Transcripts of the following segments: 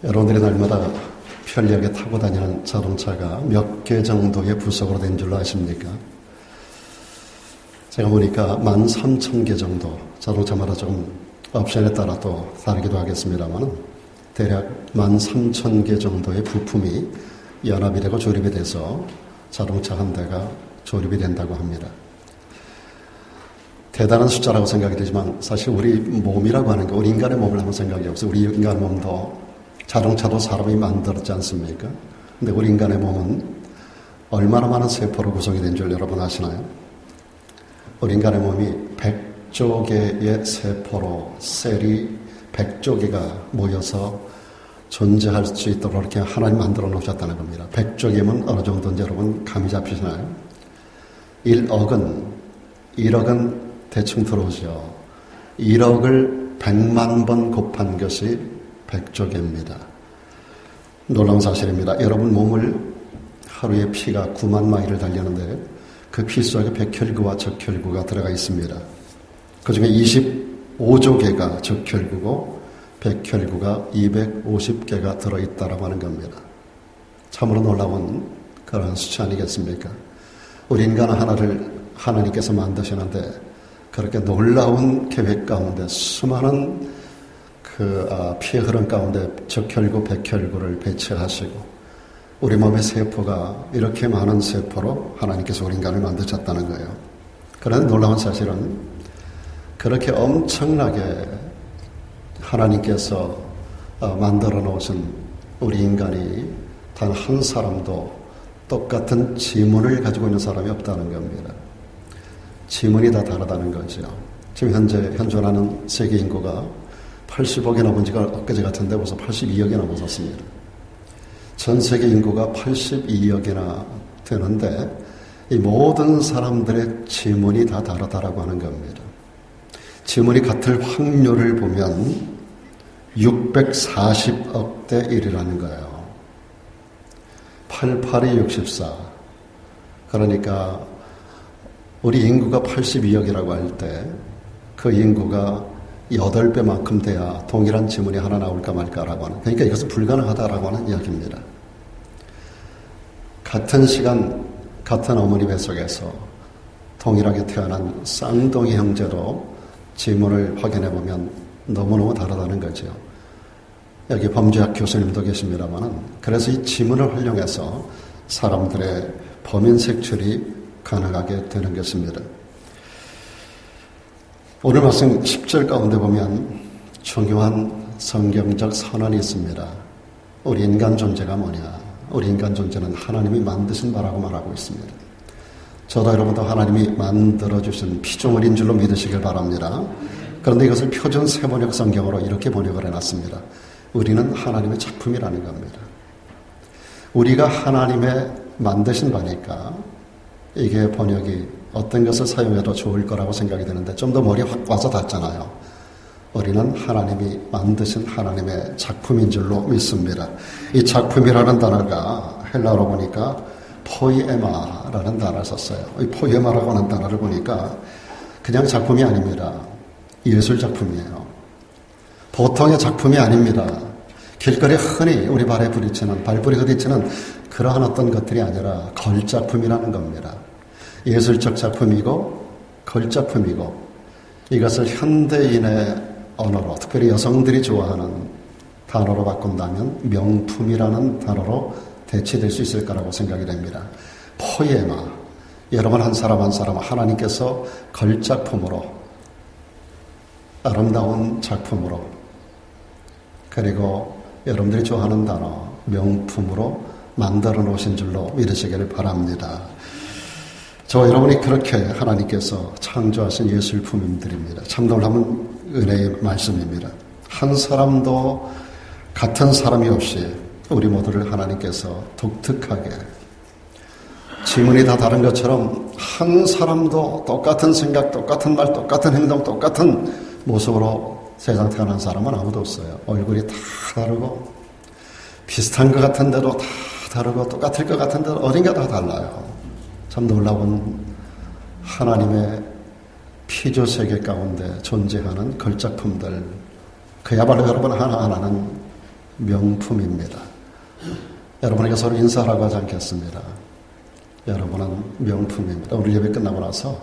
여러분들이 날마다 편리하게 타고 다니는 자동차가 몇 개 정도의 부속으로 된 줄로 아십니까? 제가 보니까 13,000개 정도, 자동차마다 좀 옵션에 따라 또 다르기도 하겠습니다만 대략 13,000개 정도의 부품이 연합이 되고 조립이 돼서 자동차 한 대가 조립이 된다고 합니다. 대단한 숫자라고 생각이 되지만 사실 우리 몸이라고 하는 게 우리 인간의 몸을 한번 생각해 보세요. 우리 인간 몸도 자동차도 사람이 만들었지 않습니까? 근데 우리 인간의 몸은 얼마나 많은 세포로 구성이 된 줄 여러분 아시나요? 우리 인간의 몸이 100조 개의 세포로 셀이 100조 개가 모여서 존재할 수 있도록 이렇게 하나님 만들어 놓으셨다는 겁니다. 100조 개면 어느 정도인지 여러분 감이 잡히시나요? 1억은 대충 들어오죠. 1억을 100만 번 곱한 것이 100조 개입니다. 놀라운 사실입니다. 여러분 몸을 하루에 피가 9만 마일을 달리는데 그 피 속에 백혈구와 적혈구가 들어가 있습니다. 그 중에 25조 개가 적혈구고 백혈구가 250개가 들어있다라고 하는 겁니다. 참으로 놀라운 그런 수치 아니겠습니까? 우리 인간 하나를 하나님께서 만드시는데 그렇게 놀라운 계획 가운데 수많은 피의 흐름 가운데 적혈구, 백혈구를 배치하시고 우리 몸의 세포가 이렇게 많은 세포로 하나님께서 우리 인간을 만드셨다는 거예요. 그런데 놀라운 사실은 그렇게 엄청나게 하나님께서 만들어 놓으신 우리 인간이 단 한 사람도 똑같은 지문을 가지고 있는 사람이 없다는 겁니다. 지문이 다 다르다는 거죠. 지금 현존하는 세계 인구가 80억이 넘은 지가 엊그제 같은데 벌써 82억이 넘어섰습니다. 전 세계 인구가 82억이나 되는데 이 모든 사람들의 지문이 다 다르다라고 하는 겁니다. 지문이 같을 확률을 보면 640억 대 1이라는 거예요. 88이 64. 그러니까 우리 인구가 82억이라고 할 때 그 인구가 8배만큼 돼야 동일한 지문이 하나 나올까 말까라고 하는, 그러니까 이것은 불가능하다라고 하는 이야기입니다. 같은 시간 같은 어머니 뱃속에서 동일하게 태어난 쌍둥이 형제도 지문을 확인해 보면 너무너무 다르다는 거죠. 여기 범죄학 교수님도 계십니다만 그래서 이 지문을 활용해서 사람들의 범인 색출이 가능하게 되는 것입니다. 오늘 말씀 10절 가운데 보면 중요한 성경적 선언이 있습니다. 우리 인간 존재가 뭐냐? 우리 인간 존재는 하나님이 만드신 바라고 말하고 있습니다. 저도 여러분도 하나님이 만들어주신 피조물인 줄로 믿으시길 바랍니다. 그런데 이것을 표준 세번역 성경으로 이렇게 번역을 해놨습니다. 우리는 하나님의 작품이라는 겁니다. 우리가 하나님의 만드신 바니까 이게 번역이 어떤 것을 사용해도 좋을 거라고 생각이 되는데 좀 더 머리에 확 와서 닿잖아요. 우리는 하나님이 만드신 하나님의 작품인 줄로 믿습니다. 이 작품이라는 단어가 헬라어로 보니까 포이에마라는 단어를 썼어요. 이 포이에마라고 하는 단어를 보니까 그냥 작품이 아닙니다. 예술 작품이에요. 보통의 작품이 아닙니다. 길거리에 흔히 우리 발에 부딪히는, 발뿌리 부딪히는 그러한 어떤 것들이 아니라 걸작품이라는 겁니다. 예술적 작품이고 걸작품이고 이것을 현대인의 언어로, 특별히 여성들이 좋아하는 단어로 바꾼다면 명품이라는 단어로 대체될 수 있을 거라고 생각이 됩니다. 포에마, 여러분 한 사람 한 사람 하나님께서 걸작품으로, 아름다운 작품으로, 그리고 여러분들이 좋아하는 단어 명품으로 만들어 놓으신 줄로 믿으시기를 바랍니다. 저와 여러분이 그렇게 하나님께서 창조하신 예술품들입니다. 참 놀라운 은혜의 말씀입니다. 한 사람도 같은 사람이 없이 우리 모두를 하나님께서 독특하게, 지문이 다 다른 것처럼 한 사람도 똑같은 생각, 똑같은 말, 똑같은 행동, 똑같은 모습으로 세상 태어난 사람은 아무도 없어요. 얼굴이 다 다르고 비슷한 것 같은데도 다 다르고 똑같을 것 같은데도 어딘가 다 달라요. 참 놀라운 하나님의 피조세계 가운데 존재하는 걸작품들, 그야말로 여러분 하나하나는 명품입니다. 여러분에게 서로 인사하라고 하지 않겠습니다. 여러분은 명품입니다. 오늘 예배 끝나고 나서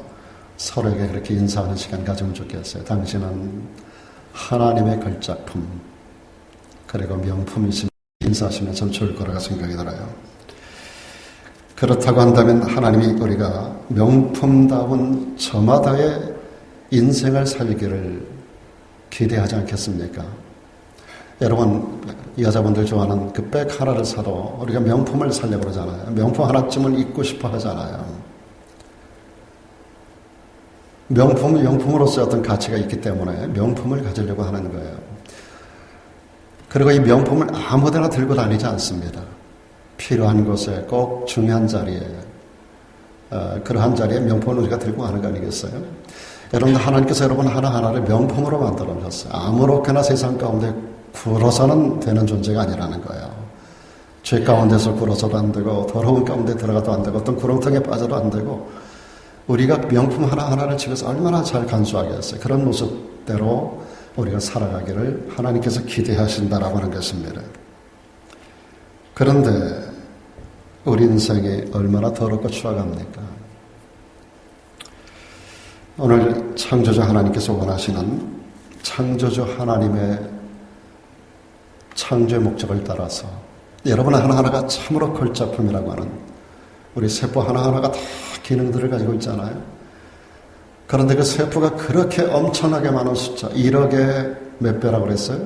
서로에게 그렇게 인사하는 시간 가지면 좋겠어요. 당신은 하나님의 걸작품, 그리고 명품이신 인사하시면 참 좋을 거라고 생각이 들어요. 그렇다고 한다면 하나님이 우리가 명품다운 저마다의 인생을 살기를 기대하지 않겠습니까? 여러분, 여자분들 좋아하는 그 백 하나를 사도 우리가 명품을 살려고 그러잖아요. 명품 하나쯤은 입고 싶어 하잖아요. 명품으로서 어떤 가치가 있기 때문에 명품을 가지려고 하는 거예요. 그리고 이 명품을 아무데나 들고 다니지 않습니다. 필요한 곳에 꼭 중요한 자리에, 그러한 자리에 명품을 우리가 들고 가는 거 아니겠어요? 여러분, 하나님께서 여러분 하나하나를 명품으로 만들어 주셨어요. 아무렇게나 세상 가운데 굴어서는 되는 존재가 아니라는 거예요. 죄 가운데서 굴어서도 안 되고, 더러운 가운데 들어가도 안 되고, 어떤 구렁텅이에 빠져도 안 되고, 우리가 명품 하나하나를 집에서 얼마나 잘 간수하겠어요. 그런 모습대로 우리가 살아가기를 하나님께서 기대하신다라고 하는 것입니다. 그런데 우리 인생이 얼마나 더럽고 추악합니까? 오늘 창조주 하나님께서 원하시는 창조주 하나님의 창조의 목적을 따라서 여러분 하나하나가 참으로 걸작품이라고 하는 우리 세포 하나하나가 다 기능들을 가지고 있잖아요. 그런데 그 세포가 그렇게 엄청나게 많은 숫자, 1억의 몇 배라고 그랬어요?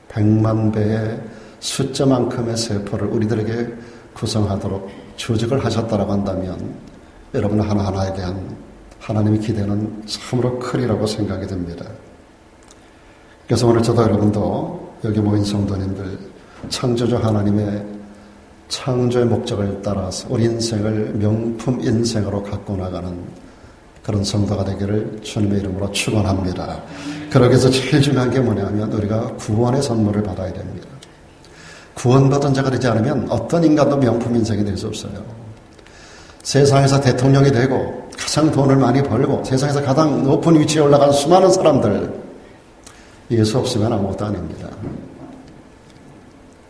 100만 배의 숫자만큼의 세포를 우리들에게 구성하도록 조직을 하셨다라고 한다면 여러분 하나하나에 대한 하나님의 기대는 참으로 크리라고 생각이 듭니다. 그래서 오늘 저도 여러분도 여기 모인 성도님들 창조주 하나님의 창조의 목적을 따라서 우리 인생을 명품 인생으로 갖고 나가는 그런 성도가 되기를 주님의 이름으로 축원합니다. 그러기 위해서 제일 중요한 게 뭐냐면 우리가 구원의 선물을 받아야 됩니다. 구원받은 자가 되지 않으면 어떤 인간도 명품 인생이 될 수 없어요. 세상에서 대통령이 되고 가장 돈을 많이 벌고 세상에서 가장 높은 위치에 올라간 수많은 사람들, 예수 없으면 아무것도 아닙니다.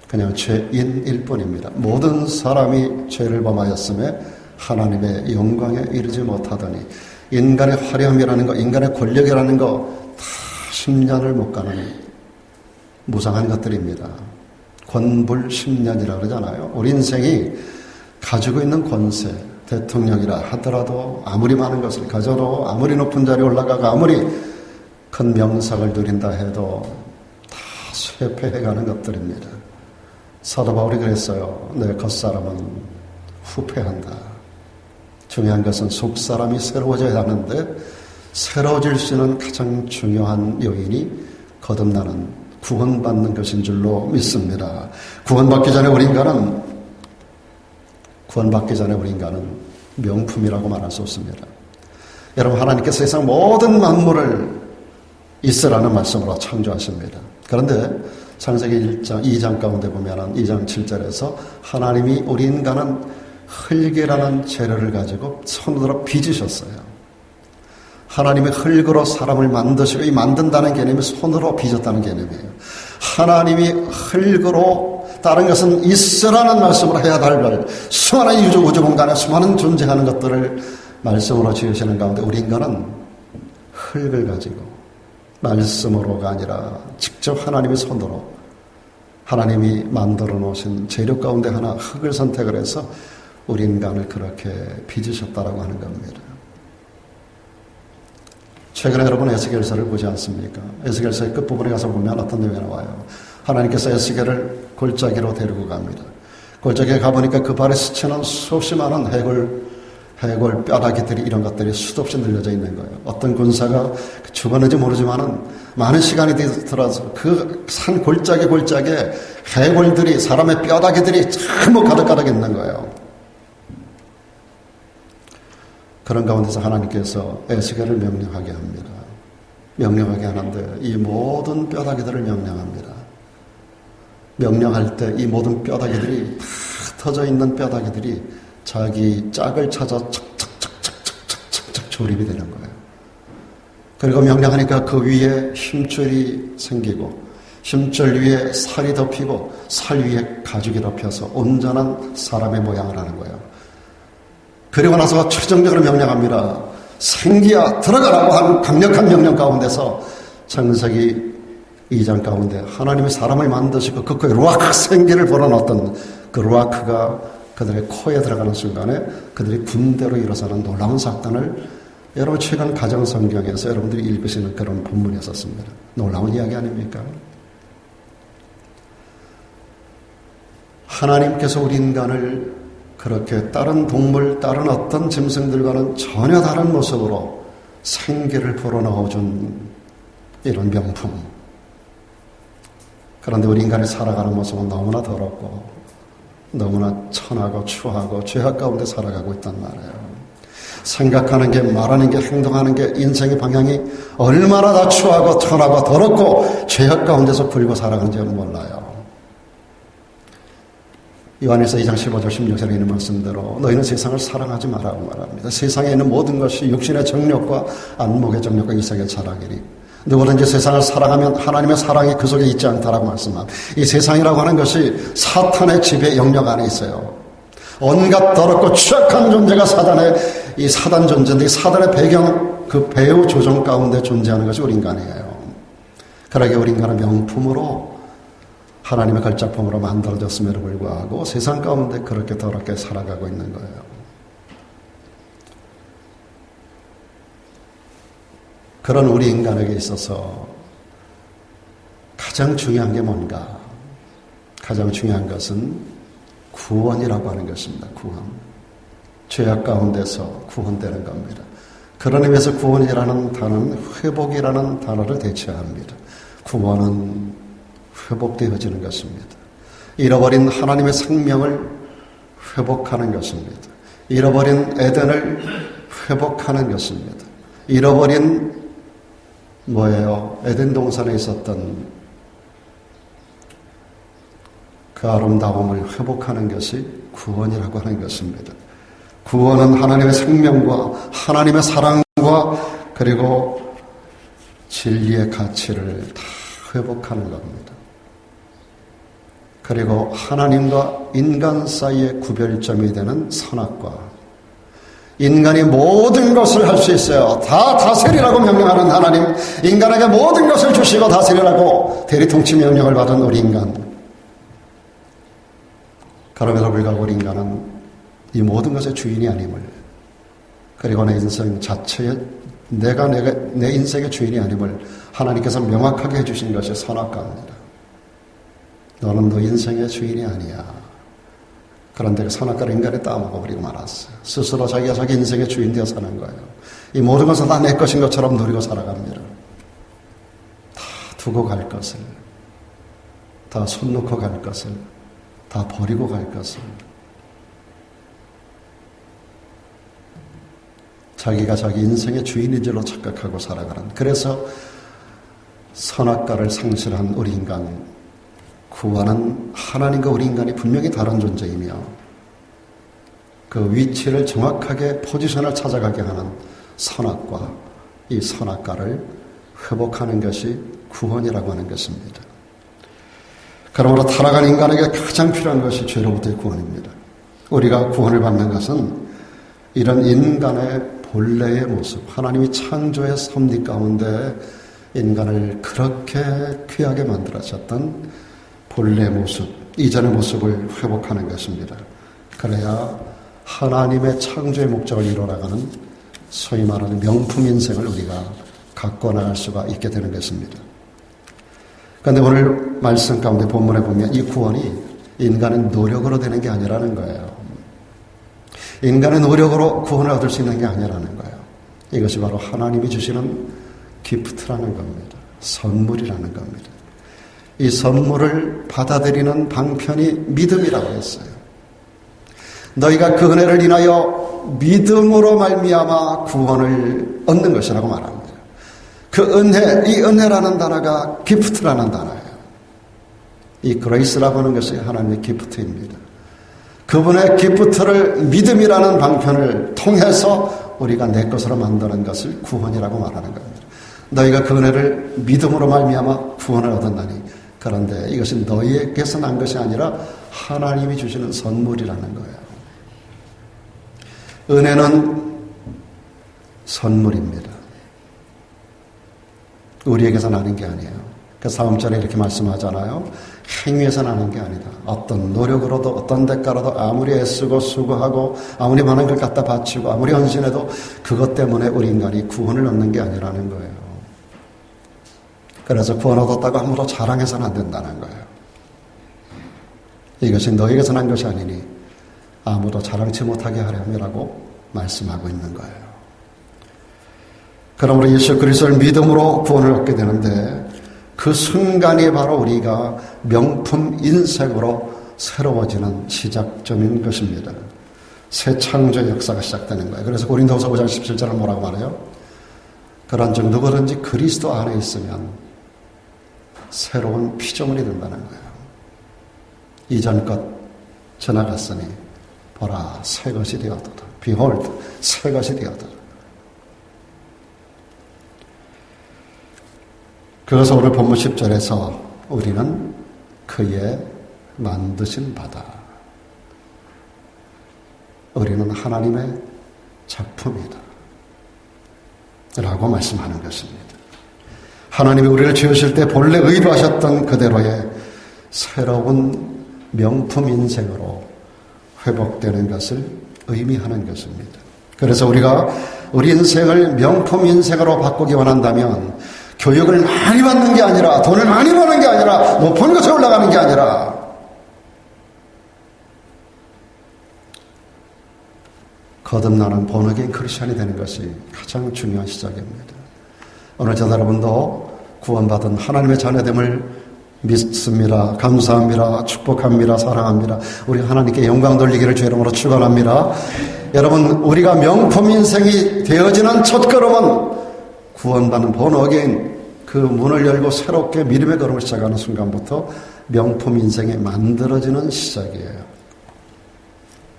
그냥 죄인일 뿐입니다. 모든 사람이 죄를 범하였음에 하나님의 영광에 이르지 못하더니 인간의 화려함이라는 거, 인간의 권력이라는 거 다 10년을 못 가는 무상한 것들입니다. 권불 10년이라고 그러잖아요. 우리 인생이 가지고 있는 권세, 대통령이라 하더라도 아무리 많은 것을 가져도 아무리 높은 자리에 올라가고 아무리 큰 명상을 누린다 해도 다 쇠퇴해가는 것들입니다. 사도 바울이 그랬어요. 내 겉사람은 후패한다. 중요한 것은 속사람이 새로워져야 하는데 새로워질 수 있는 가장 중요한 요인이 거듭나는 구원받는 것인 줄로 믿습니다. 구원받기 전에 우리 인간은 명품이라고 말할 수 없습니다. 여러분, 하나님께서 세상 모든 만물을 있으라는 말씀으로 창조하십니다. 그런데 창세기 2장 가운데 보면 2장 7절에서 하나님이 우리 인간은 흙이라는 재료를 가지고 손으로 빚으셨어요. 하나님이 흙으로 사람을 만드시고 이 만든다는 개념이 손으로 빚었다는 개념이에요. 하나님이 흙으로 다른 것은 있으라는 말씀으로 해야 할 수많은 우주 공간에 수많은 존재하는 것들을 말씀으로 지으시는 가운데 우리 인간은 흙을 가지고 말씀으로가 아니라 직접 하나님의 손으로 하나님이 만들어 놓으신 재료 가운데 하나 흙을 선택을 해서 우리 인간을 그렇게 빚으셨다라고 하는 겁니다. 최근에 여러분 에스겔서를 보지 않습니까? 에스겔서의 끝부분에 가서 보면 어떤 내용이 나와요. 하나님께서 에스겔을 골짜기로 데리고 갑니다. 골짜기에 가보니까 그 발에 스치는 수없이 많은 해골 뼈다귀들이 이런 것들이 수도 없이 늘려져 있는 거예요. 어떤 군사가 죽었는지 모르지만은 많은 시간이 들어서 그 산 골짜기에 해골들이 사람의 뼈다귀들이 전부 가득 있는 거예요. 그런 가운데서 하나님께서 에스겔을 명령하게 합니다. 명령하게 하는데 이 모든 뼈다귀들을 명령합니다. 명령할 때 이 모든 뼈다귀들이 다 터져 있는 뼈다귀들이 자기 짝을 찾아 착착착착착착착 조립이 되는 거예요. 그리고 명령하니까 그 위에 힘줄이 생기고 힘줄 위에 살이 덮이고 살 위에 가죽이 덮여서 온전한 사람의 모양을 하는 거예요. 그리고 나서 최종적으로 명령합니다. 생기야 들어가라고 하는 강력한 명령 가운데서 창세기 2장 가운데 하나님이 사람을 만드시고 그 코에 루아크 생기를 불어넣었던 그 루아크가 그들의 코에 들어가는 순간에 그들이 군대로 일어서는 놀라운 사건을 여러분 최근 가정성경에서 여러분들이 읽으시는 그런 본문이 있었습니다. 놀라운 이야기 아닙니까? 하나님께서 우리 인간을 그렇게 다른 동물, 다른 어떤 짐승들과는 전혀 다른 모습으로 생기를 불어넣어준 이런 명품. 그런데 우리 인간이 살아가는 모습은 너무나 더럽고 너무나 천하고 추하고 죄악 가운데 살아가고 있단 말이에요. 생각하는 게, 말하는 게, 행동하는 게 인생의 방향이 얼마나 다 추하고 천하고 더럽고 죄악 가운데서 굴고 살아가는지 몰라요. 요한일서 2장 15절 16절에 있는 말씀대로 너희는 세상을 사랑하지 말라고 말합니다. 세상에 있는 모든 것이 육신의 정욕과 안목의 정욕과 이색의 자랑이니 누구든지 세상을 사랑하면 하나님의 사랑이 그 속에 있지 않다라고 말씀합니다. 이 세상이라고 하는 것이 사탄의 지배 영역 안에 있어요. 온갖 더럽고 추악한 존재가 사단의 이 사단 존재인데 사단의 배경 그 배후 조정 가운데 존재하는 것이 우리 인간이에요. 그러게 우리 인간은 명품으로 하나님의 걸작품으로 만들어졌음에도 불구하고 세상 가운데 그렇게 더럽게 살아가고 있는 거예요. 그런 우리 인간에게 있어서 가장 중요한 게 뭔가? 가장 중요한 것은 구원이라고 하는 것입니다. 구원. 죄악 가운데서 구원되는 겁니다. 그런 의미에서 구원이라는 단어는 회복이라는 단어를 대체합니다. 구원은 회복되어지는 것입니다. 잃어버린 하나님의 생명을 회복하는 것입니다. 잃어버린 에덴을 회복하는 것입니다. 잃어버린 뭐예요? 에덴 동산에 있었던 그 아름다움을 회복하는 것이 구원이라고 하는 것입니다. 구원은 하나님의 생명과 하나님의 사랑과 그리고 진리의 가치를 다 회복하는 겁니다. 그리고 하나님과 인간 사이의 구별점이 되는 선악과 인간이 모든 것을 할 수 있어요. 다 다스리라고 명령하는 하나님, 인간에게 모든 것을 주시고 다스리라고 대리통치 명령을 받은 우리 인간. 그럼에도 불구하고 우리 인간은 이 모든 것의 주인이 아님을, 그리고 내 인생 자체의 내가 내 인생의 주인이 아님을 하나님께서 명확하게 해주신 것이 선악과입니다. 너는 너 인생의 주인이 아니야. 그런데 그 선악과를 인간이 따먹어버리고 말았어요. 스스로 자기가 자기 인생의 주인 되어 사는 거예요. 이 모든 것은 다 내 것인 것처럼 누리고 살아갑니다. 다 두고 갈 것을, 다 손 놓고 갈 것을, 다 버리고 갈 것을, 자기가 자기 인생의 주인인 줄로 착각하고 살아가는, 그래서 선악과를 상실한 우리 인간, 구원은 하나님과 우리 인간이 분명히 다른 존재이며 그 위치를 정확하게 포지션을 찾아가게 하는 선악과, 이 선악과를 회복하는 것이 구원이라고 하는 것입니다. 그러므로 타락한 인간에게 가장 필요한 것이 죄로부터의 구원입니다. 우리가 구원을 받는 것은 이런 인간의 본래의 모습, 하나님이 창조의 섭리 가운데 인간을 그렇게 귀하게 만들어졌던 본래의 모습, 이전의 모습을 회복하는 것입니다. 그래야 하나님의 창조의 목적을 이뤄나가는 소위 말하는 명품 인생을 우리가 갖고 나갈 수가 있게 되는 것입니다. 그런데 오늘 말씀 가운데 본문에 보면 이 구원이 인간의 노력으로 되는 게 아니라는 거예요. 인간의 노력으로 구원을 얻을 수 있는 게 아니라는 거예요. 이것이 바로 하나님이 주시는 기프트라는 겁니다. 선물이라는 겁니다. 이 선물을 받아들이는 방편이 믿음이라고 했어요. 너희가 그 은혜를 인하여 믿음으로 말미암아 구원을 얻는 것이라고 말합니다. 그 은혜, 이 은혜라는 단어가 기프트라는 단어예요. 이 그레이스라고 하는 것이 하나님의 기프트입니다. 그분의 기프트를 믿음이라는 방편을 통해서 우리가 내 것으로 만드는 것을 구원이라고 말하는 겁니다. 너희가 그 은혜를 믿음으로 말미암아 구원을 얻었나니 그런데 이것이 너희에게서 난 것이 아니라 하나님이 주시는 선물이라는 거예요. 은혜는 선물입니다. 우리에게서 나는 게 아니에요. 그 4절에 이렇게 말씀하잖아요. 행위에서 나는 게 아니다. 어떤 노력으로도 어떤 대가로도 아무리 애쓰고 수고하고 아무리 많은 걸 갖다 바치고 아무리 헌신해도 그것 때문에 우리 인간이 구원을 얻는 게 아니라는 거예요. 그래서 구원 얻었다고 아무도 자랑해서는 안 된다는 거예요. 이것이 너에게서 난 것이 아니니 아무도 자랑치 못하게 하렴이라고 말씀하고 있는 거예요. 그러므로 예수 그리스도를 믿음으로 구원을 얻게 되는데 그 순간이 바로 우리가 명품 인생으로 새로워지는 시작점인 것입니다. 새 창조의 역사가 시작되는 거예요. 그래서 고린도후서 5장 17절을 뭐라고 말해요? 그런즉 누구든지 그리스도 안에 있으면 새로운 피조물이 된다는 거예요. 이전 것 지나갔으니 보라 새 것이 되었도다. Behold 새 것이 되었도다. 그래서 오늘 본문 10절에서 우리는 그의 만드신 바다. 우리는 하나님의 작품이다. 라고 말씀하는 것입니다. 하나님이 우리를 지으실 때 본래 의도하셨던 그대로의 새로운 명품 인생으로 회복되는 것을 의미하는 것입니다. 그래서 우리가 우리 인생을 명품 인생으로 바꾸기 원한다면 교육을 많이 받는 게 아니라 돈을 많이 버는 게 아니라 높은 곳에 올라가는 게 아니라 거듭나는 본어게인 크리스천이 되는 것이 가장 중요한 시작입니다. 오늘 저도 여러분도 구원받은 하나님의 자녀됨을 믿습니다. 감사합니다. 축복합니다. 사랑합니다. 우리 하나님께 영광 돌리기를 주의 이름으로 축원합니다. 여러분 우리가 명품 인생이 되어지는 첫걸음은 구원받는 본어게인 그 문을 열고 새롭게 믿음의 걸음을 시작하는 순간부터 명품 인생이 만들어지는 시작이에요.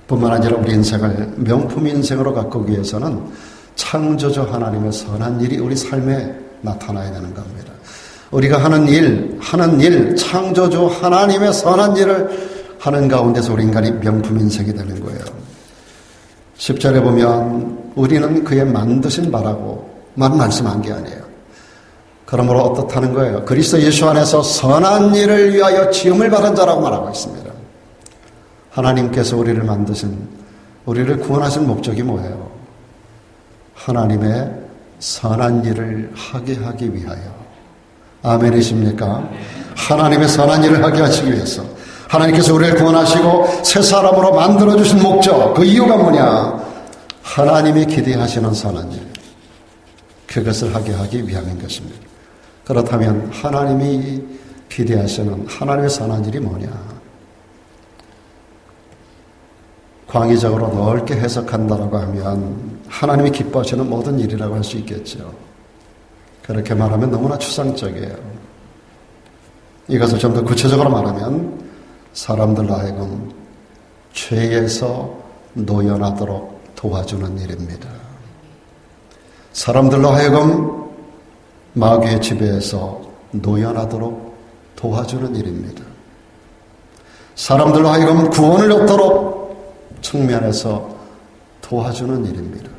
뿐만 아니라 우리 인생을 명품 인생으로 가꾸기 위해서는 창조주 하나님의 선한 일이 우리 삶에 나타나야 되는 겁니다. 우리가 하는 일, 창조주 하나님의 선한 일을 하는 가운데서 우리 인간이 명품 인생이 되는 거예요. 10절에 보면 우리는 그의 만드신 바라고만 말씀한 게 아니에요. 그러므로 어떻다는 거예요? 그리스도 예수 안에서 선한 일을 위하여 지음을 받은 자라고 말하고 있습니다. 하나님께서 우리를 만드신, 우리를 구원하신 목적이 뭐예요? 하나님의 선한 일을 하게 하기 위하여. 아멘이십니까? 하나님의 선한 일을 하게 하시기 위해서. 하나님께서 우리를 구원하시고 새 사람으로 만들어주신 목적, 그 이유가 뭐냐? 하나님이 기대하시는 선한 일. 그것을 하게 하기 위함인 것입니다. 그렇다면 하나님이 기대하시는 하나님의 선한 일이 뭐냐? 광의적으로 넓게 해석한다라고 하면 하나님이 기뻐하시는 모든 일이라고 할 수 있겠죠. 그렇게 말하면 너무나 추상적이에요. 이것을 좀 더 구체적으로 말하면 사람들로 하여금 죄에서 노연하도록 도와주는 일입니다. 사람들로 하여금 마귀의 지배에서 노연하도록 도와주는 일입니다. 사람들로 하여금 구원을 얻도록 측면에서 도와주는 일입니다.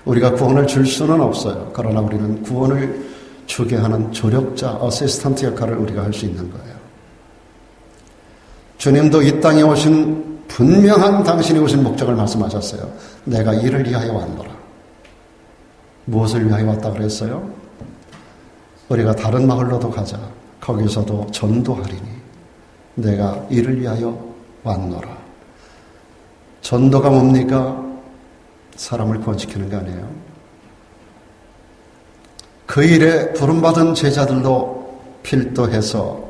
우리가 구원을 줄 수는 없어요. 그러나 우리는 구원을 주게 하는 조력자, 어시스턴트 역할을 우리가 할 수 있는 거예요. 주님도 이 땅에 오신 분명한 당신이 오신 목적을 말씀하셨어요. 내가 이를 위하여 왔노라. 무엇을 위하여 왔다 그랬어요? 우리가 다른 마을로도 가자. 거기서도 전도하리니 내가 이를 위하여 왔노라. 전도가 뭡니까? 사람을 구원시키는 거 아니에요? 그 일에 부름받은 제자들도 필도해서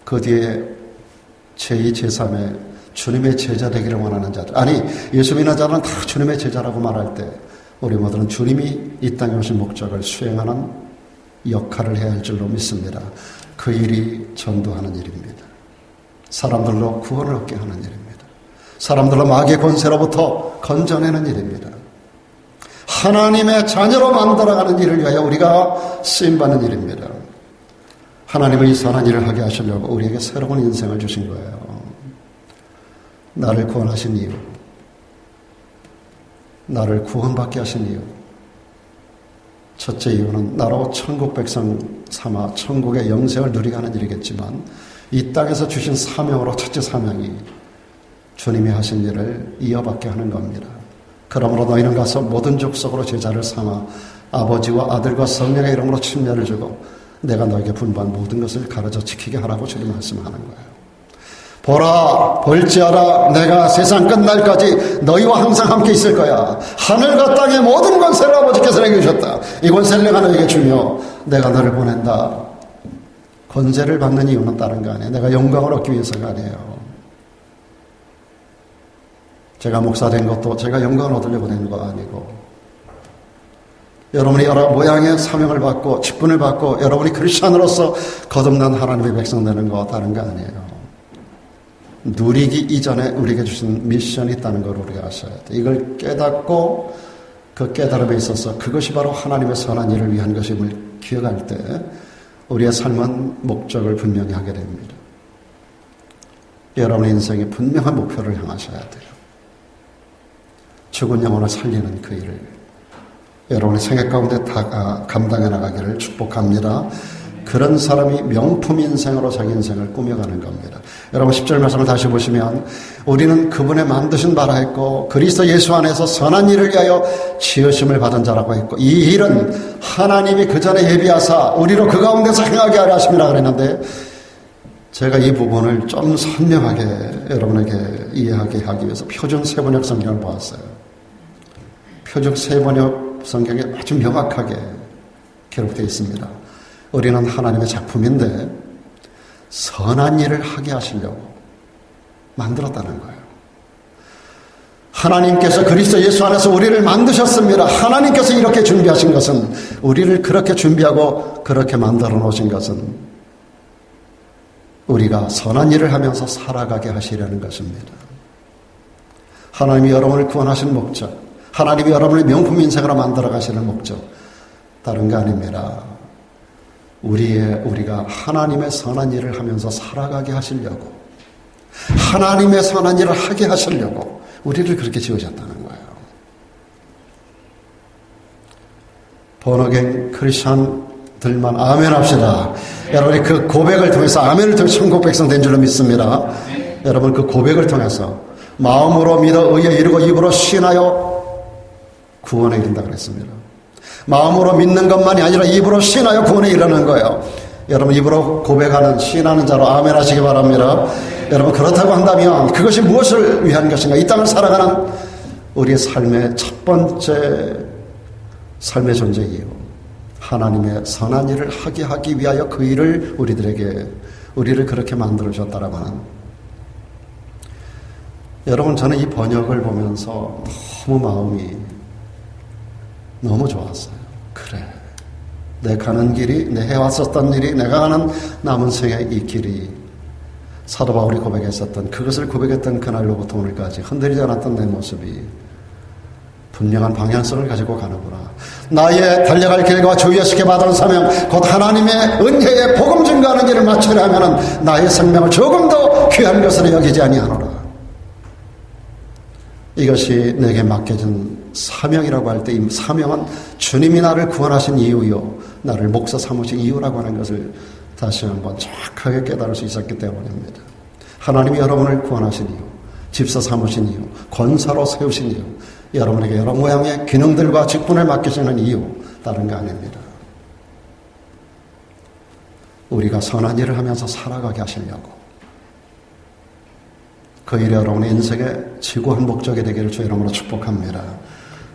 그 뒤에 제2, 제3의 주님의 제자 되기를 원하는 자들. 아니, 예수 믿는 자들은 다 주님의 제자라고 말할 때 우리 모두는 주님이 이 땅에 오신 목적을 수행하는 역할을 해야 할 줄로 믿습니다. 그 일이 전도하는 일입니다. 사람들로 구원을 얻게 하는 일입니다. 사람들로 마귀의 권세로부터 건져내는 일입니다. 하나님의 자녀로 만들어가는 일을 위하여 우리가 쓰임받는 일입니다. 하나님의 이 선한 일을 하게 하시려고 우리에게 새로운 인생을 주신 거예요. 나를 구원하신 이유, 나를 구원받게 하신 이유. 첫째 이유는 나로 천국 백성 삼아 천국의 영생을 누리게 하는 일이겠지만, 이 땅에서 주신 사명으로 첫째 사명이 주님이 하신 일을 이어받게 하는 겁니다. 그러므로 너희는 가서 모든 족속으로 제자를 삼아 아버지와 아들과 성령의 이름으로 침례를 주고 내가 너에게 분부한 모든 것을 가르쳐 지키게 하라고 주님 말씀하는 거예요. 보라, 볼지어다 내가 세상 끝날까지 너희와 항상 함께 있을 거야. 하늘과 땅의 모든 권세를 아버지께서 내게 주셨다. 이 권세를 내가 너에게 주며 내가 너를 보낸다. 권세를 받는 이유는 다른 거 아니에요. 내가 영광을 얻기 위해서가 아니에요. 제가 목사 된 것도 제가 영광을 얻으려고 된 거 아니고, 여러분이 여러 모양의 사명을 받고 직분을 받고 여러분이 크리스찬으로서 거듭난 하나님의 백성 되는 거 다른 거 아니에요. 누리기 이전에 우리에게 주신 미션이 있다는 걸 우리가 아셔야 돼요. 이걸 깨닫고 그 깨달음에 있어서 그것이 바로 하나님의 선한 일을 위한 것임을 기억할 때 우리의 삶은 목적을 분명히 하게 됩니다. 여러분의 인생에 분명한 목표를 향하셔야 돼요. 죽은 영혼을 살리는 그 일을 여러분의 생애 가운데 다 감당해 나가기를 축복합니다. 그런 사람이 명품 인생으로 자기 인생을 꾸며가는 겁니다. 여러분 10절 말씀을 다시 보시면 우리는 그분의 만드신 바라 했고 그리스도 예수 안에서 선한 일을 위하여 지으심을 받은 자라고 했고 이 일은 하나님이 그 전에 예비하사 우리로 그 가운데서 행하게 하려 하심이라 그랬는데, 제가 이 부분을 좀 선명하게 여러분에게 이해하게 하기 위해서 표준 세번역 성경을 보았어요. 표준 세번역 성경에 아주 명확하게 기록되어 있습니다. 우리는 하나님의 작품인데 선한 일을 하게 하시려고 만들었다는 거예요. 하나님께서 그리스도 예수 안에서 우리를 만드셨습니다. 하나님께서 이렇게 준비하신 것은, 우리를 그렇게 준비하고 그렇게 만들어 놓으신 것은 우리가 선한 일을 하면서 살아가게 하시려는 것입니다. 하나님이 여러분을 구원하신 목적, 하나님이 여러분의 명품 인생으로 만들어 가시는 목적, 다른 거 아닙니다. 우리가 하나님의 선한 일을 하면서 살아가게 하시려고, 하나님의 선한 일을 하게 하시려고 우리를 그렇게 지으셨다는 거예요. 본어갱 크리스천들만 아멘 합시다. 여러분이 그 고백을 통해서, 아멘을 통해서 천국 백성 된 줄로 믿습니다. 여러분 그 고백을 통해서 마음으로 믿어 의에 이르고 입으로 시인하여 구원에 이른다 그랬습니다. 마음으로 믿는 것만이 아니라 입으로 시인하여 구원에 이르는 거예요. 여러분 입으로 고백하는, 시인하는 자로 아멘 하시기 바랍니다. 여러분 그렇다고 한다면 그것이 무엇을 위한 것인가? 이 땅을 살아가는 우리의 삶의 첫 번째 삶의 존재이요, 하나님의 선한 일을 하게 하기 위하여 그 일을 우리를 그렇게 만들어 주셨다라고 하는. 여러분 저는 이 번역을 보면서 너무 마음이 너무 좋았어요. 그래, 내 가는 길이, 내 해왔었던 일이, 내가 가는 남은 생의 이 길이 사도 바울이 고백했었던, 그것을 고백했던 그날로부터 오늘까지 흔들리지 않았던 내 모습이 분명한 방향성을 가지고 가는구나. 나의 달려갈 길과 주 예수께 받은 사명, 곧 하나님의 은혜의 복음 증거하는 일을 마치려 하면은 나의 생명을 조금 더 귀한 것으로 여기지 아니하노라. 이것이 내게 맡겨진 사명이라고 할 때, 이 사명은 주님이 나를 구원하신 이유요, 나를 목사 삼으신 이유라고 하는 것을 다시 한번 정확하게 깨달을 수 있었기 때문입니다. 하나님이 여러분을 구원하신 이유, 집사 삼으신 이유, 권사로 세우신 이유, 여러분에게 여러 모양의 기능들과 직분을 맡기시는 이유, 다른 거 아닙니다. 우리가 선한 일을 하면서 살아가게 하시려고, 그 일이 여러분의 인생의 지구한 목적이 되기를 주의 이름으로 축복합니다.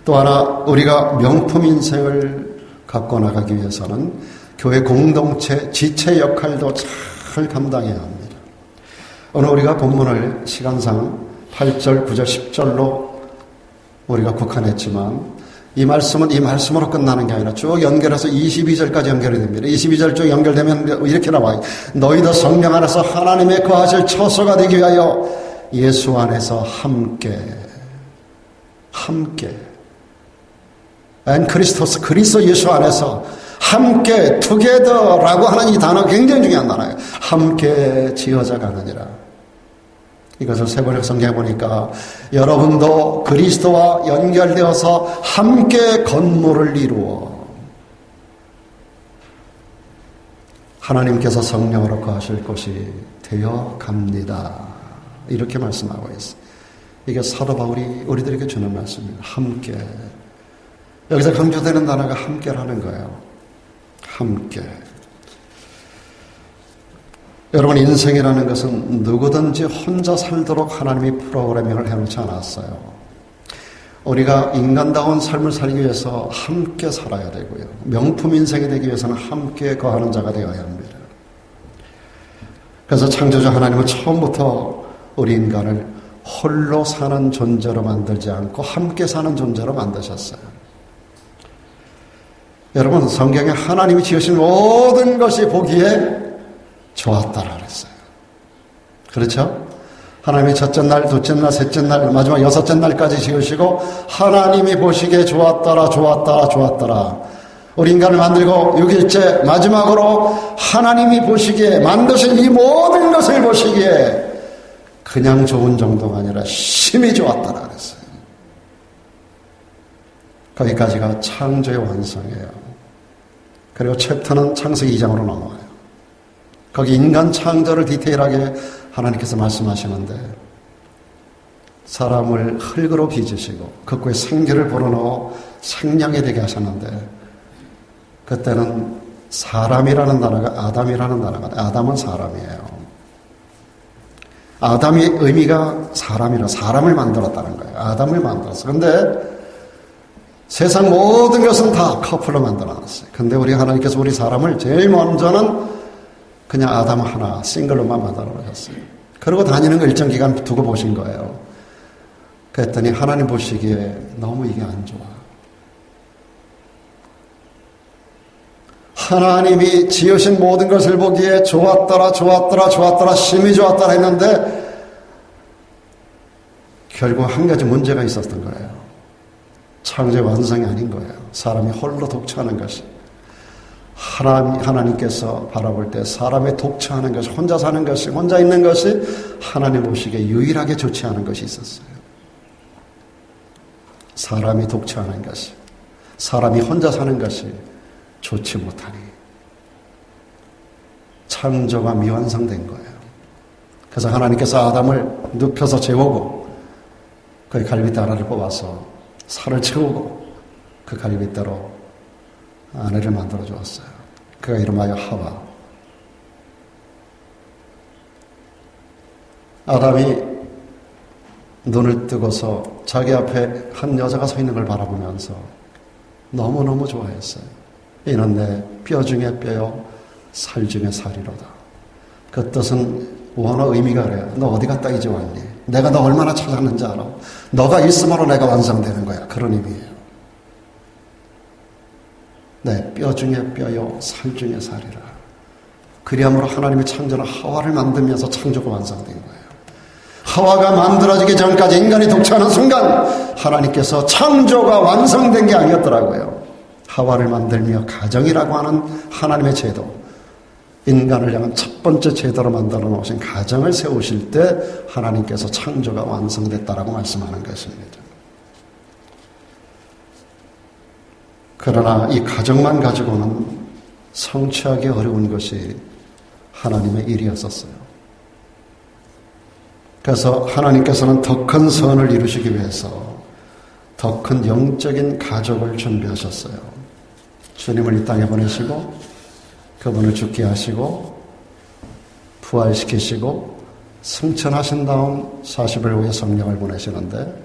또 하나, 우리가 명품 인생을 갖고 나가기 위해서는 교회 공동체, 지체 역할도 잘 감당해야 합니다. 오늘 우리가 본문을 시간상 8절, 9절, 10절로 우리가 국한했지만, 이 말씀은 이 말씀으로 끝나는 게 아니라 쭉 연결해서 22절까지 연결이 됩니다. 22절 쭉 연결되면 이렇게 나와요. 너희도 성령 안에서 하나님의 거하실 처소가 되기 위하여 예수 안에서 함께 엔 크리스토스, 그리스도 예수 안에서 함께 together라고 하는 이 단어가 굉장히 중요한 단어예요. 함께 지어져 가느니라. 이것을 세번역 성경에 보니까 여러분도 그리스도와 연결되어서 함께 건물을 이루어 하나님께서 성령으로 거하실 곳이 되어 갑니다. 이렇게 말씀하고 있어요. 이게 사도 바울이 우리들에게 주는 말씀입니다. 함께. 여기서 강조되는 단어가 함께라는 거예요. 함께. 여러분, 인생이라는 것은 누구든지 혼자 살도록 하나님이 프로그래밍을 해놓지 않았어요. 우리가 인간다운 삶을 살기 위해서 함께 살아야 되고요. 명품 인생이 되기 위해서는 함께 거하는 자가 되어야 합니다. 그래서 창조주 하나님은 처음부터 우리 인간을 홀로 사는 존재로 만들지 않고 함께 사는 존재로 만드셨어요. 여러분, 성경에 하나님이 지으신 모든 것이 보기에 좋았다라 그랬어요. 그렇죠? 하나님이 첫째 날, 둘째 날, 셋째 날, 마지막 여섯째 날까지 지으시고 하나님이 보시기에 좋았더라, 좋았더라, 좋았더라. 우리 인간을 만들고 6일째 마지막으로 하나님이 보시기에 만드신 이 모든 것을 보시기에 그냥 좋은 정도가 아니라 심히 좋았더라 그랬어요. 거기까지가 창조의 완성이에요. 그리고 챕터는 창세기 2장으로 넘어와요. 거기 인간 창조를 디테일하게 하나님께서 말씀하시는데 사람을 흙으로 빚으시고 그 코에 생기를 불어넣어 생명이 되게 하셨는데 그때는 사람이라는 단어가 아담이라는 단어가 아담은 사람이에요. 아담의 의미가 사람이라 사람을 만들었다는 거예요. 아담을 만들었어. 그런데 세상 모든 것은 다 커플로 만들어놨어요. 근데 우리 하나님께서 우리 사람을 제일 먼저는 그냥 아담 하나 싱글로만 만들어 놓으셨어요. 그러고 다니는 거 일정 기간 두고 보신 거예요. 그랬더니 하나님 보시기에 너무 이게 안 좋아. 하나님이 지으신 모든 것을 보기에 좋았더라, 좋았더라, 좋았더라, 심히 좋았더라 했는데 결국 한 가지 문제가 있었던 거예요. 창조의 완성이 아닌 거예요. 사람이 홀로 독처하는 것이. 하나님께서 바라볼 때 사람의 독처하는 것이, 혼자 사는 것이, 혼자 있는 것이 하나님 보시기에 유일하게 좋지 않은 것이 있었어요. 사람이 독처하는 것이, 사람이 혼자 사는 것이 좋지 못하니 창조가 미완성된 거예요. 그래서 하나님께서 아담을 눕혀서 재우고 그의 갈빗대 하나를 뽑아서 살을 채우고 그 갈빗대로 아내를 만들어 주었어요. 그가 이름하여 하와. 아담이 눈을 뜨고서 자기 앞에 한 여자가 서 있는 걸 바라보면서 너무너무 좋아했어요. 이는 내 뼈 중에 뼈요 살 중에 살이로다. 그 뜻은 원어 의미가 그래요. 너 어디 갔다 이제 왔니? 내가 너 얼마나 찾았는지 알아? 너가 있음으로 내가 완성되는 거야. 그런 의미예요. 내 뼈 중에 뼈요 살 중에 살이라. 그리함으로 하나님이 창조는 하와를 만들면서 창조가 완성된 거예요. 하와가 만들어지기 전까지 인간이 독처하는 순간 하나님께서 창조가 완성된 게 아니었더라고요. 하와를 만들며 가정이라고 하는 하나님의 제도, 인간을 향한 첫 번째 제도로 만들어 놓으신 가정을 세우실 때 하나님께서 창조가 완성됐다라고 말씀하는 것입니다. 그러나 이 가정만 가지고는 성취하기 어려운 것이 하나님의 일이었었어요. 그래서 하나님께서는 더 큰 선을 이루시기 위해서 더 큰 영적인 가족을 준비하셨어요. 주님을 이 땅에 보내시고 그분을 죽게 하시고 부활시키시고 승천하신 다음 40일 후에 성령을 보내시는데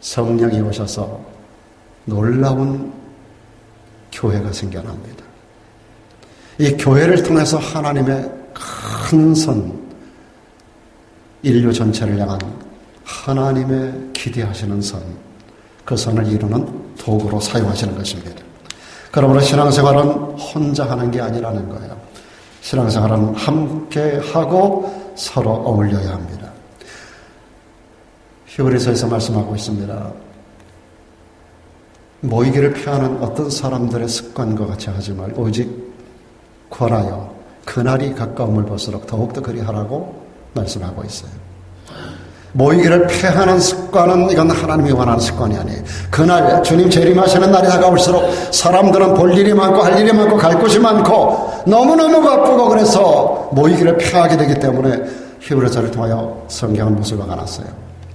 성령이 오셔서 놀라운 교회가 생겨납니다. 이 교회를 통해서 하나님의 큰 선, 인류 전체를 향한 하나님의 기대하시는 선, 그 선을 이루는 도구로 사용하시는 것입니다. 그러므로 신앙생활은 혼자 하는 게 아니라는 거예요. 신앙생활은 함께 하고 서로 어울려야 합니다. 히브리서에서 말씀하고 있습니다. 모이기를 피하는 어떤 사람들의 습관과 같이 하지 말고 오직 권하여 그날이 가까움을 볼수록 더욱더 그리하라고 말씀하고 있어요. 모이기를 피하는 습관은 이건 하나님이 원하는 습관이 아니에요. 그날 주님 재림하시는 날이 다가올수록 사람들은 볼 일이 많고 할 일이 많고 갈 곳이 많고 너무너무 바쁘고 그래서 모이기를 피하게 되기 때문에 히브리서를 통하여 성경은 무엇을 박아놨어요.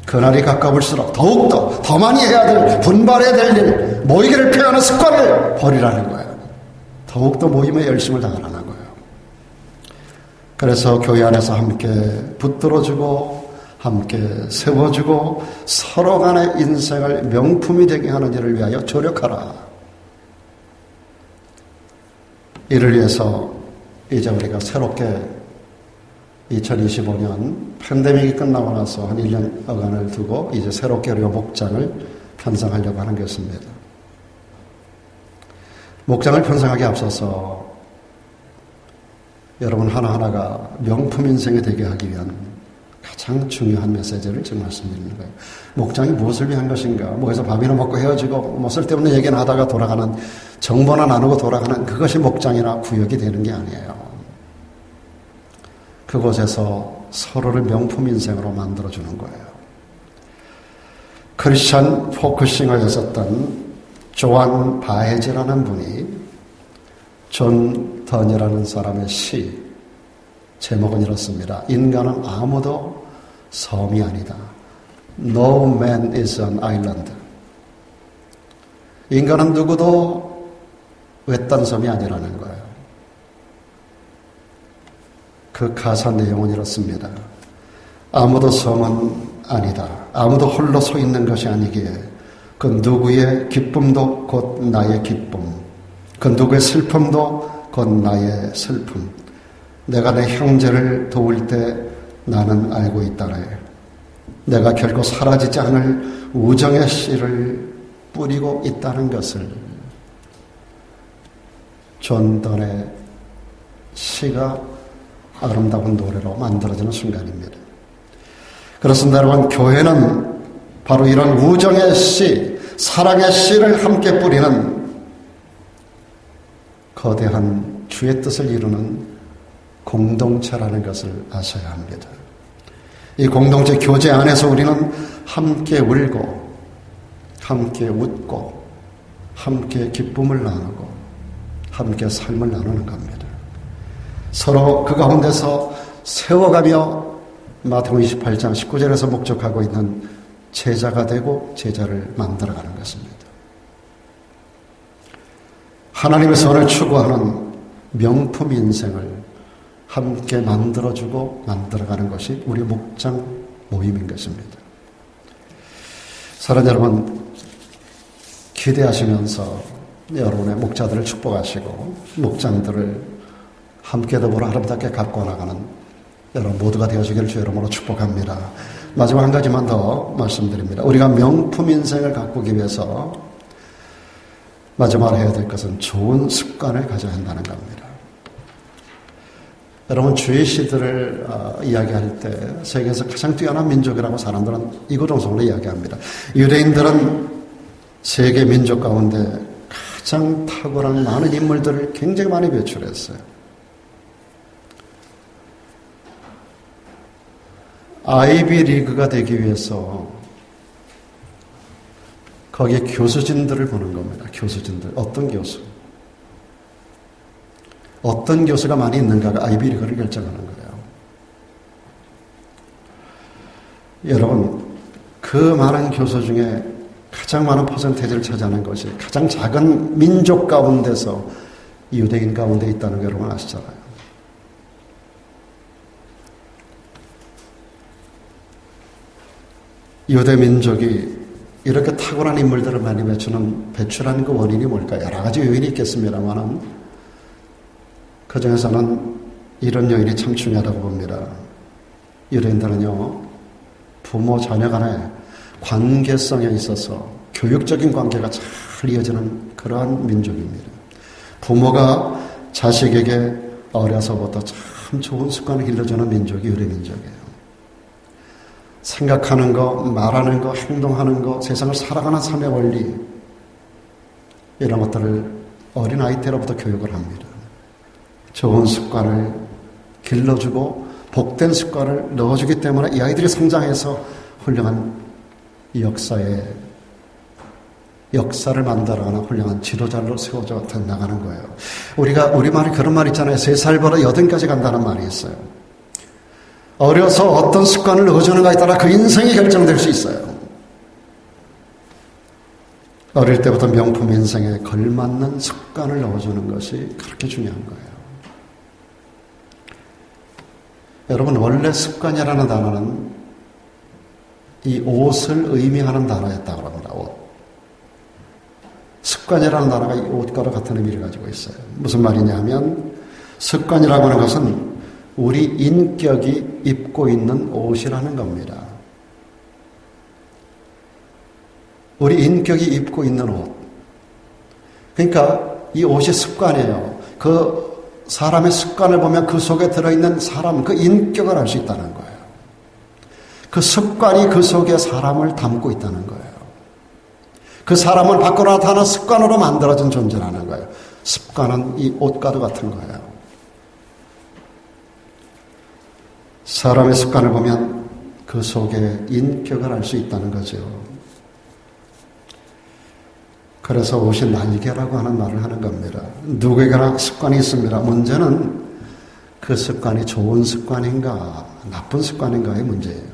그날이 가까울수록 더욱더 더 많이 해야 될 분발해야 될 일, 모이기를 피하는 습관을 버리라는 거예요. 더욱더 모임에 열심을 다하라는 거예요. 그래서 교회 안에서 함께 붙들어주고 함께 세워주고 서로 간의 인생을 명품이 되게 하는 일을 위하여 조력하라. 이를 위해서 이제 우리가 새롭게 2025년 팬데믹이 끝나고 나서 한 1년 어간을 두고 이제 새롭게 우리가 목장을 편성하려고 하는 것입니다. 목장을 편성하기에 앞서서 여러분 하나하나가 명품 인생이 되게 하기 위한 가장 중요한 메시지를 지금 말씀드리는 거예요. 목장이 무엇을 위한 것인가? 뭐해서 밥이나 먹고 헤어지고 뭐 쓸데없는 얘기나 하다가 돌아가는, 정보나 나누고 돌아가는 그것이 목장이나 구역이 되는 게 아니에요. 그곳에서 서로를 명품 인생으로 만들어주는 거예요. 크리스천 포커싱어였었던 조안 바헤즈라는 분이 존 던이라는 사람의 시 제목은 이렇습니다. 인간은 아무도 섬이 아니다. No man is an island. 인간은 누구도 외딴 섬이 아니라는 거예요. 그 가사 내용은 이렇습니다. 아무도 섬은 아니다. 아무도 홀로 서 있는 것이 아니기에 그 누구의 기쁨도 곧 나의 기쁨, 그 누구의 슬픔도 곧 나의 슬픔. 내가 내 형제를 도울 때 나는 알고 있다래. 내가 결코 사라지지 않을 우정의 씨를 뿌리고 있다는 것을 존 던의 시가 아름다운 노래로 만들어지는 순간입니다. 그렇습니다. 여러분, 교회는 바로 이런 우정의 씨, 사랑의 씨를 함께 뿌리는 거대한 주의 뜻을 이루는 공동체라는 것을 아셔야 합니다. 이 공동체 교제 안에서 우리는 함께 울고 함께 웃고 함께 기쁨을 나누고 함께 삶을 나누는 겁니다. 서로 그 가운데서 세워가며 마태복음 28장 19절에서 목적하고 있는 제자가 되고 제자를 만들어가는 것입니다. 하나님의 선을 추구하는 명품 인생을 함께 만들어주고 만들어가는 것이 우리 목장 모임인 것입니다. 사랑하는 여러분, 기대하시면서 여러분의 목자들을 축복하시고 목장들을 함께 더불어 아름답게 갖고 나가는 여러분 모두가 되어주기를 주의 이름으로 축복합니다. 마지막 한 가지만 더 말씀드립니다. 우리가 명품 인생을 가꾸기 위해서 마지막으로 해야 될 것은 좋은 습관을 가져야 한다는 겁니다. 여러분, 주의 시대를 이야기할 때 세계에서 가장 뛰어난 민족이라고 사람들은 이구동성으로 이야기합니다. 유대인들은 세계 민족 가운데 가장 탁월한 많은 인물들을 굉장히 많이 배출했어요. 아이비 리그가 되기 위해서 거기에 교수진들을 보는 겁니다. 교수진들. 어떤 교수? 어떤 교수가 많이 있는가가 아이비 리그를 결정하는 거예요. 여러분, 그 많은 교수 중에 가장 많은 퍼센테이지를 차지하는 것이 가장 작은 민족 가운데서 유대인 가운데 있다는 거 여러분 아시잖아요. 유대 민족이 이렇게 탁월한 인물들을 많이 배출하는 그 원인이 뭘까요? 여러 가지 요인이 있겠습니다만 그 중에서는 이런 요인이 참 중요하다고 봅니다. 유대인들은요, 부모 자녀 간의 관계성에 있어서 교육적인 관계가 잘 이어지는 그러한 민족입니다. 부모가 자식에게 어려서부터 참 좋은 습관을 길러주는 민족이 유대 민족이에요. 생각하는 거, 말하는 거, 행동하는 거, 세상을 살아가는 삶의 원리, 이런 것들을 어린아이 때로부터 교육을 합니다. 좋은 습관을 길러주고 복된 습관을 넣어주기 때문에 이 아이들이 성장해서 훌륭한 역사를 만들어가는 훌륭한 지도자로 세워져 나가는 거예요. 우리말이 그런 말 있잖아요. 3살부터 8까지 간다는 말이 있어요. 어려서 어떤 습관을 넣어주는가에 따라 그 인생이 결정될 수 있어요. 어릴 때부터 명품 인생에 걸맞는 습관을 넣어주는 것이 그렇게 중요한 거예요. 여러분, 원래 습관이라는 단어는 이 옷을 의미하는 단어였다고 합니다. 옷. 습관이라는 단어가 이 옷과 같은 의미를 가지고 있어요. 무슨 말이냐면 습관이라고 하는 것은 우리 인격이 입고 있는 옷이라는 겁니다. 우리 인격이 입고 있는 옷. 그러니까 이 옷이 습관이에요. 그 사람의 습관을 보면 그 속에 들어있는 사람, 그 인격을 알 수 있다는 거예요. 그 습관이 그 속에 사람을 담고 있다는 거예요. 그 사람을 밖으로 나타나는 습관으로 만들어진 존재라는 거예요. 습관은 이 옷과도 같은 거예요. 사람의 습관을 보면 그 속에 인격을 알 수 있다는 거죠. 그래서 옷이 날개라고 하는 말을 하는 겁니다. 누구에게나 습관이 있습니다. 문제는 그 습관이 좋은 습관인가 나쁜 습관인가의 문제예요.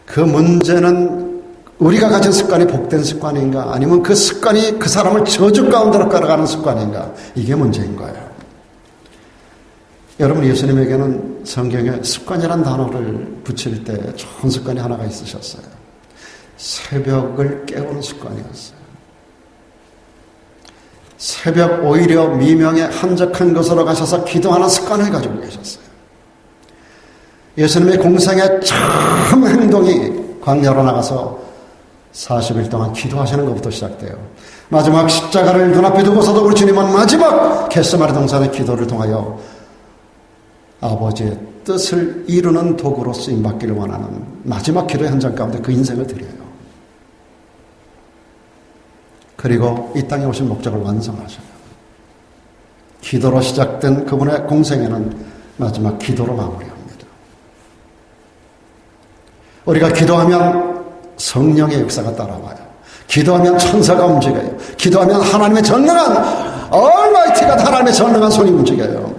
그 문제는 우리가 가진 습관이 복된 습관인가 아니면 그 습관이 그 사람을 저주 가운데로 끌어가는 습관인가, 이게 문제인 거예요. 여러분, 예수님에게는 성경에 습관이라는 단어를 붙일 때 좋은 습관이 하나가 있으셨어요. 새벽을 깨우는 습관이었어요. 새벽 오히려 미명에 한적한 곳으로 가셔서 기도하는 습관을 가지고 계셨어요. 예수님의 공생의 처음 행동이 광야로 나가서 40일 동안 기도하시는 것부터 시작돼요. 마지막 십자가를 눈앞에 두고서도 우리 주님은 마지막 겟세마네 동산의 기도를 통하여 아버지의 뜻을 이루는 도구로 쓰임받기를 원하는 마지막 기도의 현장 가운데 그 인생을 드려요. 그리고 이 땅에 오신 목적을 완성하셔요. 기도로 시작된 그분의 공생에는 마지막 기도로 마무리합니다. 우리가 기도하면 성령의 역사가 따라와요. 기도하면 천사가 움직여요. 기도하면 하나님의 전능한 얼마이티가 하나님의 전능한 손이 움직여요.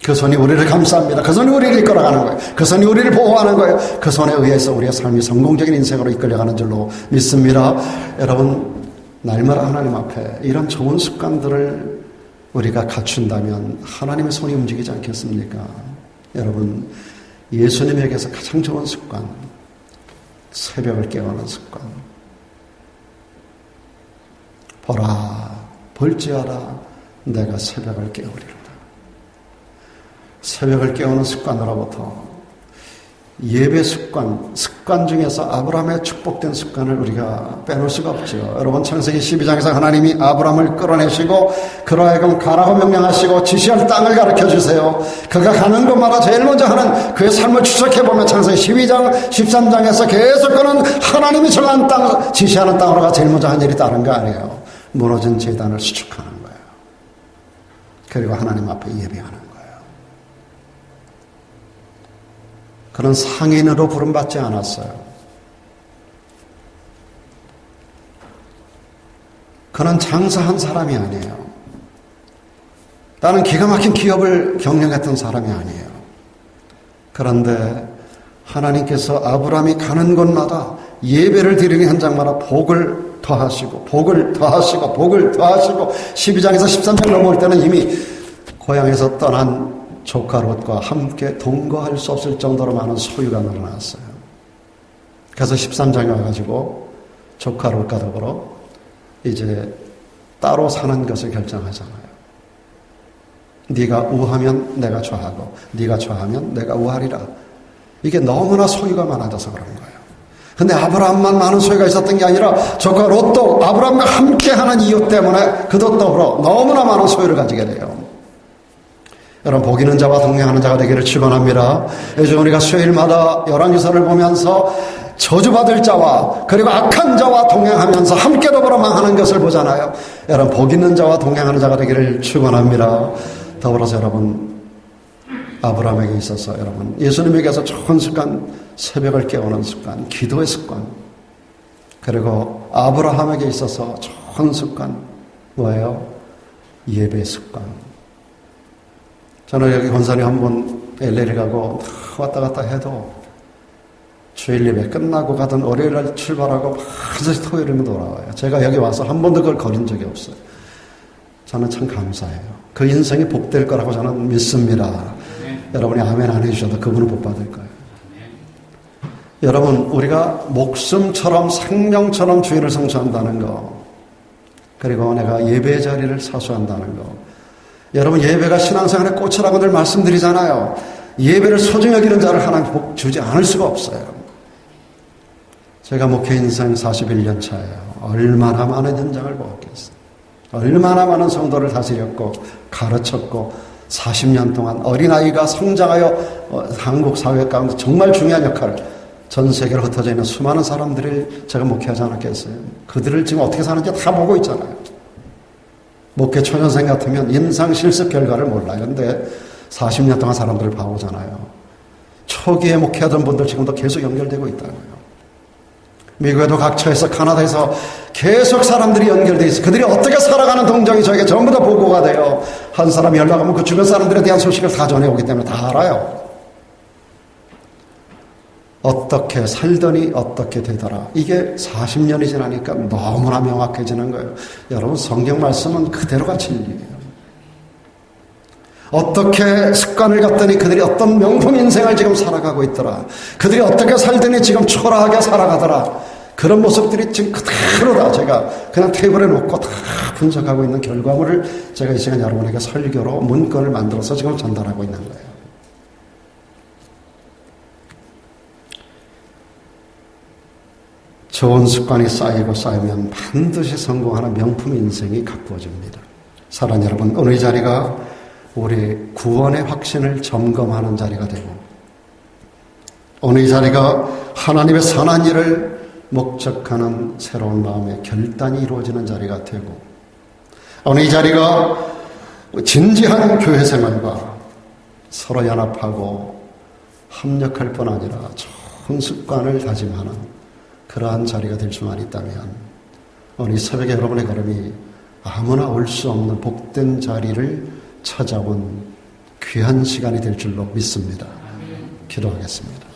그 손이 우리를 감쌉니다. 그 손이 우리를 이끌어가는 거예요. 그 손이 우리를 보호하는 거예요. 그 손에 의해서 우리의 삶이 성공적인 인생으로 이끌려가는 줄로 믿습니다. 여러분, 날마다 하나님 앞에 이런 좋은 습관들을 우리가 갖춘다면 하나님의 손이 움직이지 않겠습니까? 여러분, 예수님에게서 가장 좋은 습관, 새벽을 깨우는 습관. 보라, 볼지어다 내가 새벽을 깨우리로다. 새벽을 깨우는 습관으로부터 예배 습관 중에서 아브라함의 축복된 습관을 우리가 빼놓을 수가 없죠. 여러분, 창세기 12장에서 하나님이 아브라함을 끌어내시고 그로 하여금 가라고 명령하시고 지시할 땅을 가르쳐주세요. 그가 가는 곳마다 제일 먼저 하는 그의 삶을 추적해보면 창세기 12장, 13장에서 계속 그는 하나님이 정한 땅, 지시하는 땅으로 가 제일 먼저 한 일이 다른 거 아니에요. 무너진 제단을 수축하는 거예요. 그리고 하나님 앞에 예배하는 거예요. 그는 상인으로 부름받지 않았어요. 그는 장사한 사람이 아니에요. 나는 기가 막힌 기업을 경영했던 사람이 아니에요. 그런데 하나님께서 아브라함이 가는 곳마다 예배를 드리는 현장마다 복을 더하시고 복을 더하시고 복을 더하시고 12장에서 13장 넘어올 때는 이미 고향에서 떠난 조카 롯과 함께 동거할 수 없을 정도로 많은 소유가 늘어났어요. 그래서 13장에 와가지고 조카 롯과 더불어 이제 따로 사는 것을 결정하잖아요. 네가 우하면 내가 좌하고 네가 좌하면 내가 우하리라. 이게 너무나 소유가 많아져서 그런 거예요. 근데 아브라함만 많은 소유가 있었던 게 아니라 조카 롯도 아브라함과 함께하는 이유 때문에 그도 더불어 너무나 많은 소유를 가지게 돼요. 여러분, 복 있는 자와 동행하는 자가 되기를 축원합니다. 요즘 우리가 수요일마다 열왕기서를 보면서 저주받을 자와 그리고 악한 자와 동행하면서 함께 더불어 망하는 것을 보잖아요. 여러분, 복 있는 자와 동행하는 자가 되기를 축원합니다. 더불어서 여러분, 아브라함에게 있어서 여러분, 예수님에게서 좋은 습관, 새벽을 깨우는 습관, 기도의 습관, 그리고 아브라함에게 있어서 좋은 습관, 뭐예요? 예배 습관. 저는 여기 권사님 한번 LA를 가고 왔다 갔다 해도 주일 예배 끝나고 가던 월요일날 출발하고 반드시 토요일이면 돌아와요. 제가 여기 와서 한 번도 그걸 거린 적이 없어요. 저는 참 감사해요. 그 인생이 복될 거라고 저는 믿습니다. 여러분이 아멘 안 해주셔도 그분은 복 받을 거예요. 여러분, 우리가 목숨처럼 생명처럼 주일을 성수한다는 거, 그리고 내가 예배 자리를 사수한다는 거, 여러분, 예배가 신앙생활의 꽃이라고 늘 말씀드리잖아요. 예배를 소중히 여기는 자를 하나님 복 주지 않을 수가 없어요. 제가 목회 인생 41년 차예요. 얼마나 많은 현장을 보았겠어요. 얼마나 많은 성도를 다스렸고 가르쳤고 40년 동안 어린아이가 성장하여 한국 사회 가운데 정말 중요한 역할을, 전 세계로 흩어져 있는 수많은 사람들을 제가 목회하지 않았겠어요. 그들을 지금 어떻게 사는지 다 보고 있잖아요. 목회 초년생 같으면 임상 실습 결과를 몰라요. 근데 40년 동안 사람들을 봐오잖아요. 초기에 목회하던 분들 지금도 계속 연결되고 있다고요. 미국에도 각처에서, 카나다에서 계속 사람들이 연결되어 있어요. 그들이 어떻게 살아가는 동정이 저에게 전부 다 보고가 돼요. 한 사람이 연락하면 그 주변 사람들에 대한 소식을 다 전해오기 때문에 다 알아요. 어떻게 살더니 어떻게 되더라. 이게 40년이 지나니까 너무나 명확해지는 거예요. 여러분, 성경 말씀은 그대로가 진리예요. 어떻게 습관을 갖더니 그들이 어떤 명품 인생을 지금 살아가고 있더라. 그들이 어떻게 살더니 지금 초라하게 살아가더라. 그런 모습들이 지금 그대로다. 제가 그냥 테이블에 놓고 다 분석하고 있는 결과물을 제가 이 시간 여러분에게 설교로 문건을 만들어서 지금 전달하고 있는 거예요. 좋은 습관이 쌓이고 쌓이면 반드시 성공하는 명품 인생이 가꾸어집니다. 사랑하는 여러분, 오늘 이 자리가 우리 구원의 확신을 점검하는 자리가 되고, 오늘 이 자리가 하나님의 선한 일을 목적하는 새로운 마음의 결단이 이루어지는 자리가 되고, 오늘 이 자리가 진지한 교회 생활과 서로 연합하고 협력할 뿐 아니라 좋은 습관을 다짐하는 그러한 자리가 될 수만 있다면, 오늘 이 새벽에 여러분의 걸음이 아무나 올 수 없는 복된 자리를 찾아온 귀한 시간이 될 줄로 믿습니다. 기도하겠습니다.